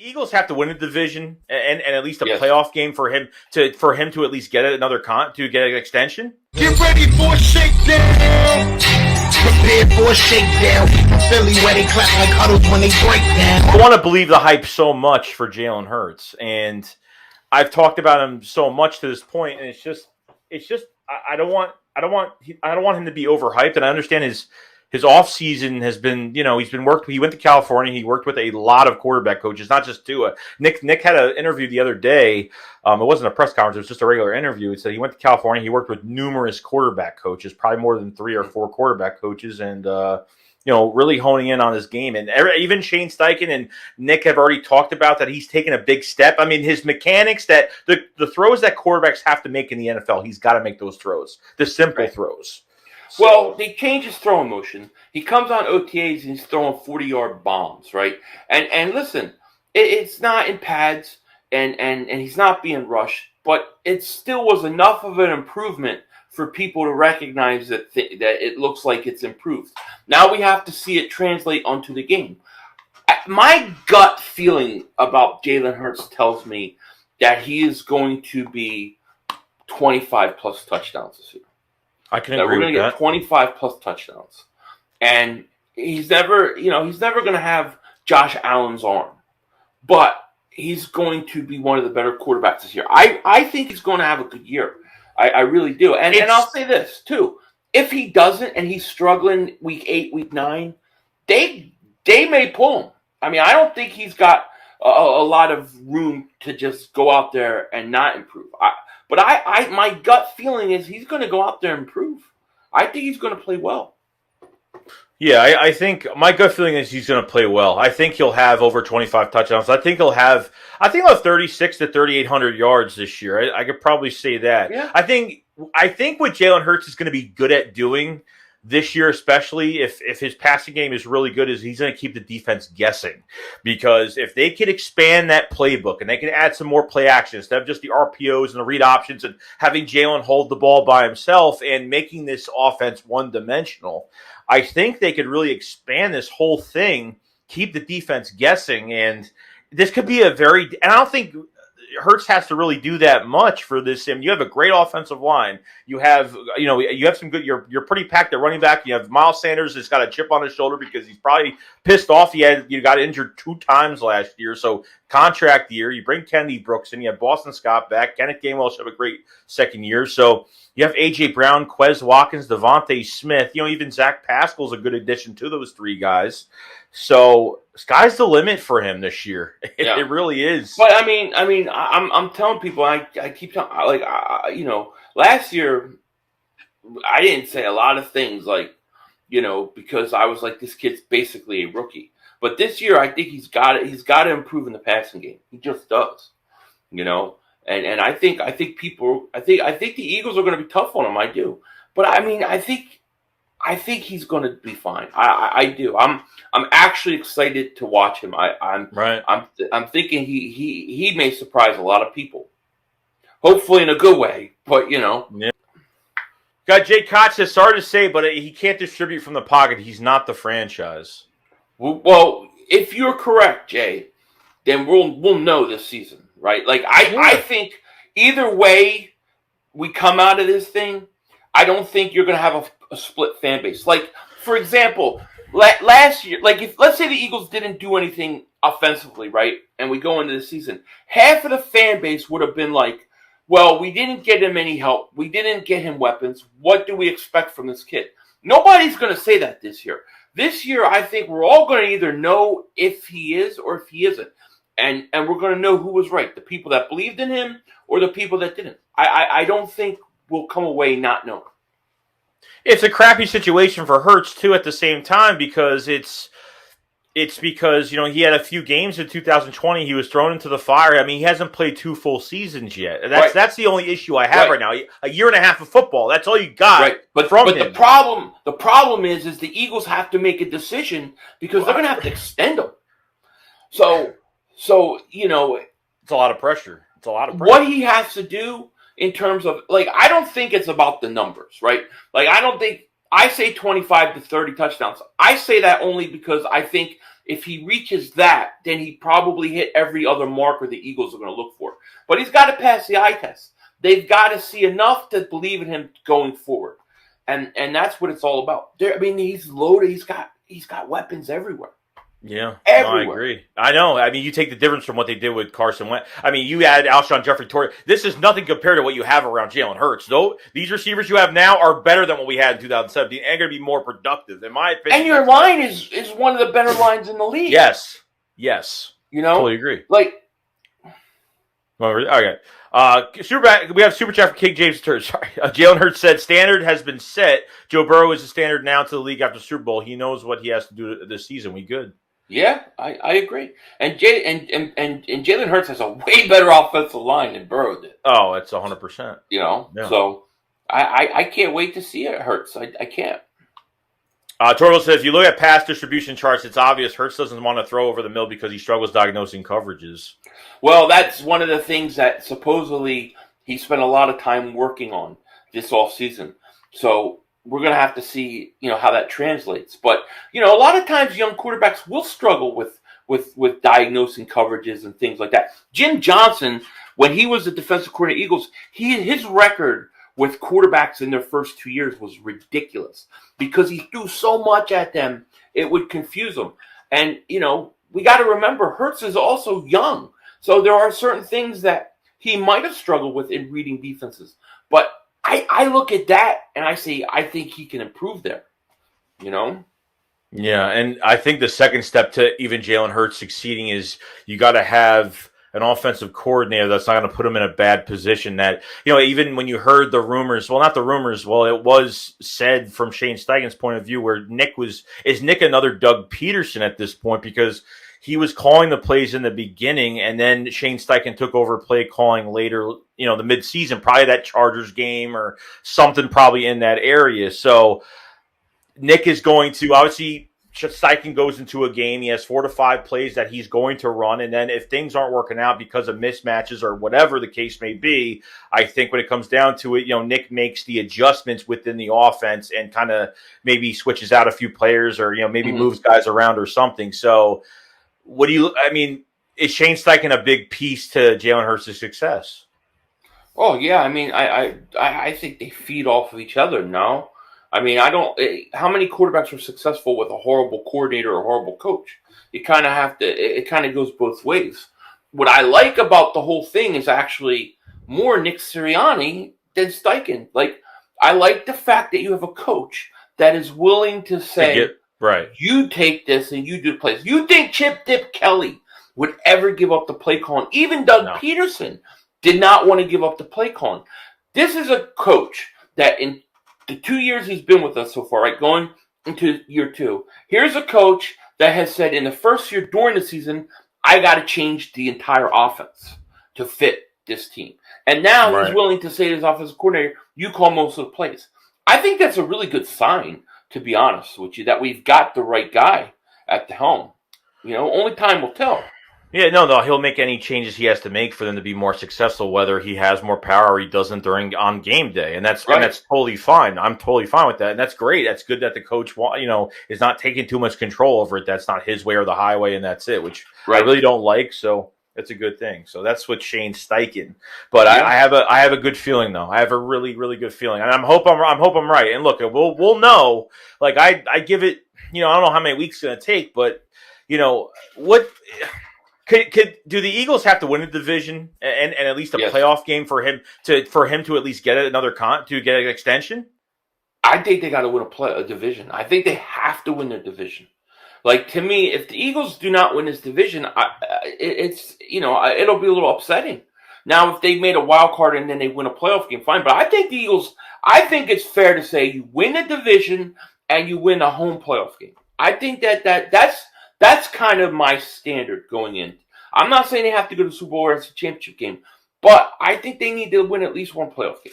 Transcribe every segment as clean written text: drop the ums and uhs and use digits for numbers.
Eagles have to win a division and at least a Yes. playoff game for him to at least get another to get an extension. Get ready for a shakedown. Prepare for a shakedown. Philly where they clap like huddles when they break down. I want to believe the hype so much for Jalen Hurts, and I've talked about him so much to this point, and it's just I don't want him to be overhyped, and I understand his off season has been, he went to California, he worked with a lot of quarterback coaches, not just Tua. Nick had an interview the other day. It wasn't a press conference, it was just a regular interview. He said he went to California, he worked with numerous quarterback coaches, probably more than 3 or 4 quarterback coaches, and really honing in on his game. And even Shane Steichen and Nick have already talked about that he's taken a big step. I mean, his mechanics, that the throws that quarterbacks have to make in the NFL, he's got to make those throws, the simple throws. Well, they change his throwing motion. He comes on OTAs and he's throwing 40-yard bombs, right? And listen, it's not in pads and he's not being rushed, but it still was enough of an improvement for people to recognize that it looks like it's improved. Now we have to see it translate onto the game. My gut feeling about Jalen Hurts tells me that he is going to be 25-plus touchdowns this year. I can agree with that. We're going to get 25-plus touchdowns. And he's never going to have Josh Allen's arm. But he's going to be one of the better quarterbacks this year. I think he's going to have a good year. I really do. And I'll say this, too. If he doesn't and he's struggling week 8, week 9, they may pull him. I mean, I don't think he's got a lot of room to just go out there and not improve. But my gut feeling is he's going to go out there and improve. I think he's going to play well. Yeah, I think my gut feeling is he's going to play well. I think he'll have over 25 touchdowns. I think he'll have 36 to 3,800 yards this year. I could probably say that. Yeah. I think what Jalen Hurts is going to be good at doing this year, especially if his passing game is really good, is he's going to keep the defense guessing. Because if they can expand that playbook and they can add some more play action instead of just the RPOs and the read options and having Jalen hold the ball by himself and making this offense one-dimensional, I think they could really expand this whole thing, keep the defense guessing, and this could be and I don't think Hurts has to really do that much for this. I mean, you have a great offensive line. You have some good. You're pretty packed at running back. You have Miles Sanders that's got a chip on his shoulder because he's probably pissed off. You got injured 2 times last year, so contract year. You bring Kennedy Brooks in. You have Boston Scott back. Kenneth Gainwell should have a great second year. So you have A.J. Brown, Quez Watkins, Devontae Smith. Even Zach Pascal's a good addition to those 3 guys. So sky's the limit for him this year. Yeah. It really is. But I'm telling people, I keep telling, last year I didn't say a lot of things because I was like, this kid's basically a rookie. But this year I think he's got to improve in the passing game. He just does. And I think the Eagles are going to be tough on him. I do. But I think he's going to be fine. I do. I'm actually excited to watch him. I'm thinking he may surprise a lot of people. Hopefully in a good way, but Yeah. Got Jay Koch says, sorry to say, but he can't distribute from the pocket. He's not the franchise. Well, if you're correct, Jay, then we'll know this season, right? I think either way we come out of this thing, I don't think you're going to have a split fan base. For example, last year, if let's say the Eagles didn't do anything offensively, right, and we go into the season, half of the fan base would have been like, well, we didn't get him any help. We didn't get him weapons. What do we expect from this kid? Nobody's going to say that this year. This year, I think we're all going to either know if he is or if he isn't. And we're going to know who was right, the people that believed in him or the people that didn't. I don't think we'll come away not knowing. It's a crappy situation for Hurts, too, at the same time, because it's because, he had a few games in 2020. He was thrown into the fire. I mean, he hasn't played 2 full seasons yet. That's the only issue I have right now. A year and a half of football. That's all you got. Right. But the problem is the Eagles have to make a decision because they're going to have to extend him. So it's a lot of pressure. What he has to do in terms of I don't think it's about the numbers, right? I don't think I say 25 to 30 touchdowns. I say that only because I think if he reaches that, then he probably hit every other marker the Eagles are going to look for. But he's got to pass the eye test. They've got to see enough to believe in him going forward. And that's what it's all about. He's loaded. He's got weapons everywhere. Yeah, everywhere. No, I agree. I know. I mean, you take the difference from what they did with Carson Wentz. I mean, you add Alshon Jeffrey Torrey. This is nothing compared to what you have around Jalen Hurts. Though these receivers you have now are better than what we had in 2017 and going to be more productive, in my opinion. And your line is one of the better lines in the league. Yes. You know, Totally agree. Like, okay. We have Super Chat for King James Turd. Sorry. Jalen Hurts said, standard has been set. Joe Burrow is the standard now to the league after Super Bowl. He knows what he has to do this season. We good. Yeah, I agree. And Jalen Hurts has a way better offensive line than Burrow did. Oh, it's 100%. You know, Yeah. So I can't wait to see it. Hurts. I can't. Torvald says, if you look at pass distribution charts, it's obvious Hurts doesn't want to throw over the middle because he struggles diagnosing coverages. Well, that's one of the things that supposedly he spent a lot of time working on this offseason. So we're going to have to see, how that translates. But, a lot of times young quarterbacks will struggle with diagnosing coverages and things like that. Jim Johnson, when he was the defensive coordinator of Eagles, his record with quarterbacks in their first 2 years was ridiculous because he threw so much at them, it would confuse them. And, we got to remember, Hurts is also young. So there are certain things that he might have struggled with in reading defenses. But I look at that and I say, I think he can improve there, Yeah, and I think the second step to even Jalen Hurts succeeding is you got to have an offensive coordinator that's not going to put him in a bad position that, even when you heard the rumors, well, not the rumors, well, it was said from Shane Steichen's point of view where is Nick another Doug Peterson at this point because he was calling the plays in the beginning, and then Shane Steichen took over play calling later, the midseason, probably that Chargers game or something probably in that area. So Nick is going to, obviously, Steichen goes into a game. He has 4 to 5 plays that he's going to run, and then if things aren't working out because of mismatches or whatever the case may be, I think when it comes down to it, Nick makes the adjustments within the offense and kind of maybe switches out a few players or, maybe moves guys around or something. So is Shane Steichen a big piece to Jalen Hurts' success? Oh, yeah. I think they feed off of each other now. How many quarterbacks are successful with a horrible coordinator or horrible coach? You kind of have to, it kind of goes both ways. What I like about the whole thing is actually more Nick Sirianni than Steichen. Like, I like the fact that you have a coach that is willing to say, right, you take this and you do plays. You think Chip Dip Kelly would ever give up the play calling? Even Doug Peterson did not want to give up the play calling. This is a coach that in the 2 years he's been with us so far, right, going into year 2, here's a coach that has said in the first year during the season, I got to change the entire offense to fit this team. And now he's willing to say to his offensive coordinator, you call most of the plays. I think that's a really good sign, to be honest with you, that we've got the right guy at the helm. Only time will tell. Yeah, no, he'll make any changes he has to make for them to be more successful, whether he has more power or he doesn't on game day, and that's totally fine. I'm totally fine with that, and that's great. That's good that the coach, is not taking too much control over it. That's not his way or the highway, and that's it, which I really don't like. So it's a good thing. So that's what Shane Steichen. But I have a good feeling though. I have a really, really good feeling, and I'm hope I'm right. And look, we'll know. Like I give it. I don't know how many weeks it's gonna take, but what. Do the Eagles have to win a division and at least a playoff game for him to at least get another to get an extension? I think they got to win a division. I think they have to win their division. Like, to me, if the Eagles do not win this division, it'll be a little upsetting. Now, if they made a wild card and then they win a playoff game, fine. But I think the Eagles. I think it's fair to say you win a division and you win a home playoff game. I think that's kind of my standard going in. I'm not saying they have to go to the Super Bowl or it's a championship game, but I think they need to win at least one playoff game.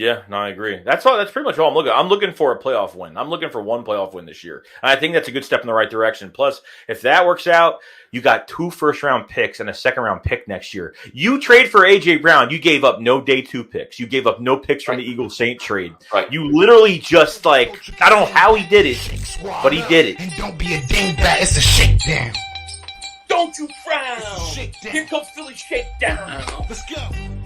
Yeah, no, I agree. That's all. That's pretty much all I'm looking. I'm looking for a playoff win. I'm looking for one playoff win this year. And I think that's a good step in the right direction. Plus, if that works out, you got 2 first-round picks and a second-round pick next year. You trade for A.J. Brown. You gave up no day 2 picks. You gave up no picks from the Eagles Saint trade. Right. You literally just I don't know how he did it, but he did it. And don't be a dingbat, it's a shakedown. Don't you frown. Here comes Philly Shakedown. Let's go.